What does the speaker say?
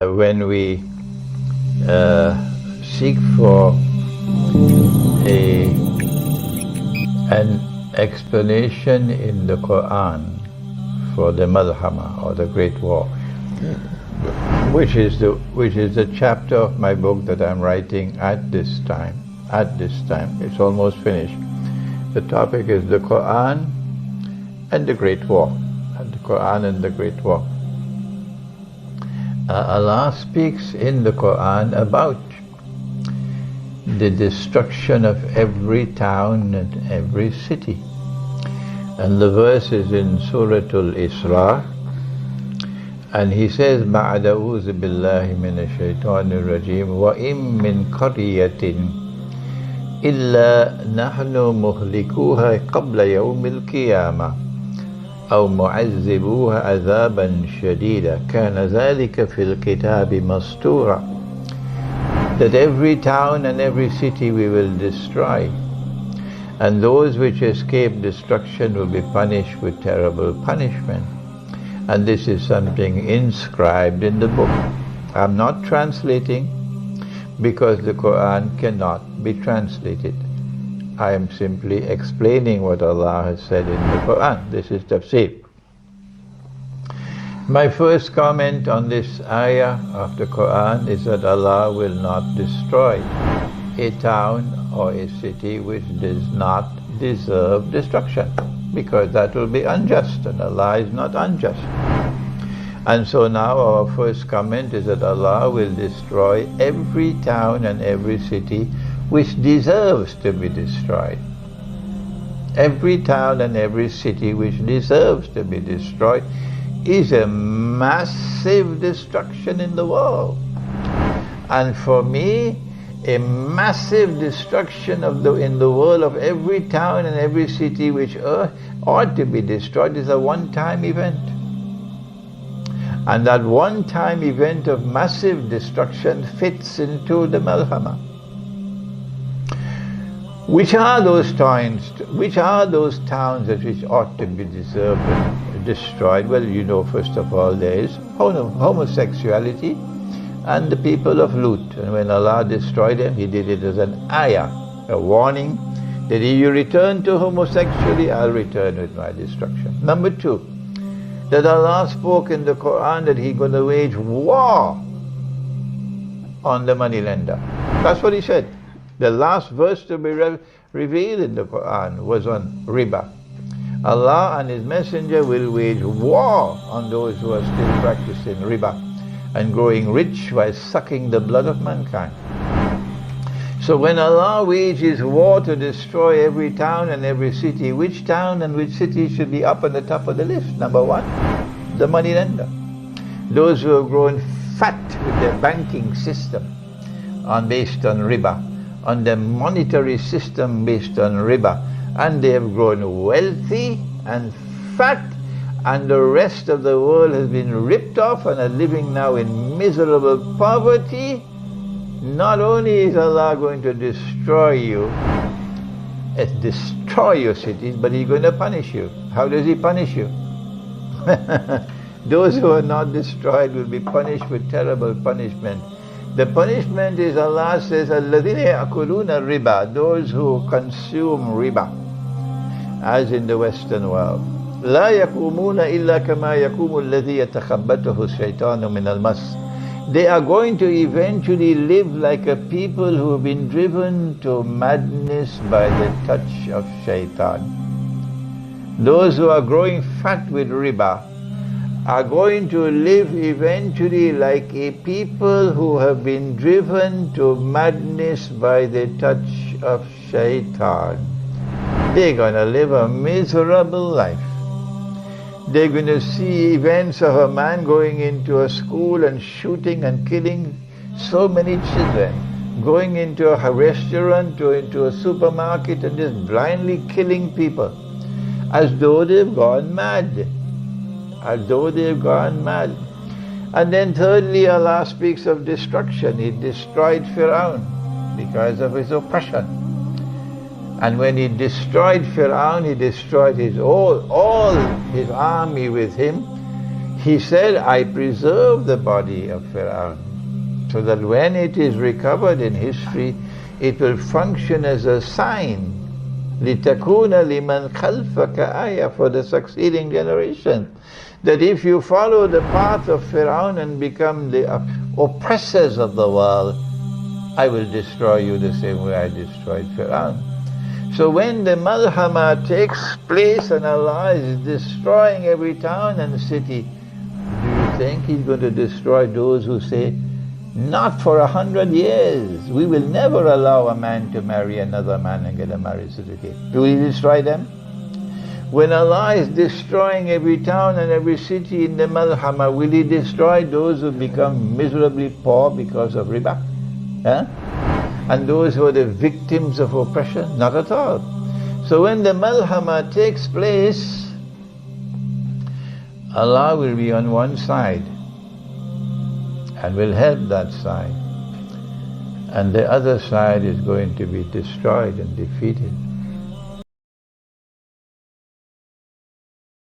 When we seek for an explanation in the Quran for the Malhama, or the Great War, which is the chapter of my book that I'm writing at this time. It's almost finished. The topic is the Quran and the Great War. Allah speaks in the Quran about the destruction of every town and every city. And the verse is in Surah Al-Israr, and he says, بَعْدَ أُوذِ بِاللَّهِ مِنَ الشَّيْطَانِ الرَّجِيمِ وَإِن مِّن قَرْيَةٍ إِلَّا نَحْنُ مُهْلِكُوهَا قَبْلَ يَوْمِ الْقِيَامَةِ أو معذبوها عذابا شديدا كان ذلك في الكتاب مسطورا. That every town and every city we will destroy, and those which escape destruction will be punished with terrible punishment. And this is something inscribed in the book. I'm not translating because the Quran cannot be translated. I am simply explaining what Allah has said in the Quran. This is tafsir. My first comment on this ayah of the Quran is that Allah will not destroy a town or a city which does not deserve destruction, because that will be unjust, and Allah is not unjust. And so now our first comment is that Allah will destroy every town and every city which deserves to be destroyed. Every town and every city which deserves to be destroyed is a massive destruction in the world. And for me, a massive destruction in the world of every town and every city which ought to be destroyed is a one-time event. And that one-time event of massive destruction fits into the Malhamah. Which are those towns which ought to be deserved and destroyed? Well, you know, first of all, there is homosexuality and the people of Lut. And when Allah destroyed them, He did it as an ayah, a warning that if you return to homosexuality, I'll return with my destruction. Number two, that Allah spoke in the Quran that He's going to wage war on the moneylender. That's what He said. The last verse to be revealed in the Quran was on riba. Allah and His Messenger will wage war on those who are still practicing riba and growing rich by sucking the blood of mankind. So when Allah wages war to destroy every town and every city, which town and which city should be up on the top of the list? Number one, the moneylender. Those who have grown fat with their banking system based on riba, on the monetary system based on riba, and they have grown wealthy and fat, and the rest of the world has been ripped off and are living now in miserable poverty. Not only is Allah going to destroy you, destroy your cities, but He's going to punish you. How does He punish you? Those who are not destroyed will be punished with terrible punishment. The punishment is, Allah says, الَّذِينَ يَأْكُلُونَ الرِّبَى, those who consume riba, as in the Western world. لَا يَقُومُونَ إِلَّا كَمَا يَقُومُ الَّذِي يَتَخَبَّطُهُ الشَّيْطَانُ مِنَ الْمَسِّ. They are going to eventually live like a people who have been driven to madness by the touch of shaitan. Those who are growing fat with riba are going to live eventually like a people who have been driven to madness by the touch of shaitan. They're going to live a miserable life. They're going to see events of a man going into a school and shooting and killing so many children, going into a restaurant or into a supermarket and just blindly killing people, as though they've gone mad. And then thirdly, Allah speaks of destruction. He destroyed Fir'aun because of his oppression. And when He destroyed Fir'aun, He destroyed all his army with him. he said, I preserve the body of Fir'aun so that when it is recovered in history, it will function as a sign لِتَكُونَ لِمَنْ خَلْفَكَ آيَةً, for the succeeding generation, that if you follow the path of Fir'aun and become the oppressors of the world, I will destroy you the same way I destroyed Fir'aun. So when the malhamah takes place and Allah is destroying every town and city, do you think He's going to destroy those who say, not for 100 years, we will never allow a man to marry another man and get a marriage certificate? Will He destroy them? When Allah is destroying every town and every city in the malhamah, will He destroy those who become miserably poor because of riba? And those who are the victims of oppression? Not at all. So when the malhamah takes place, Allah will be on one side and will help that side, and the other side is going to be destroyed and defeated.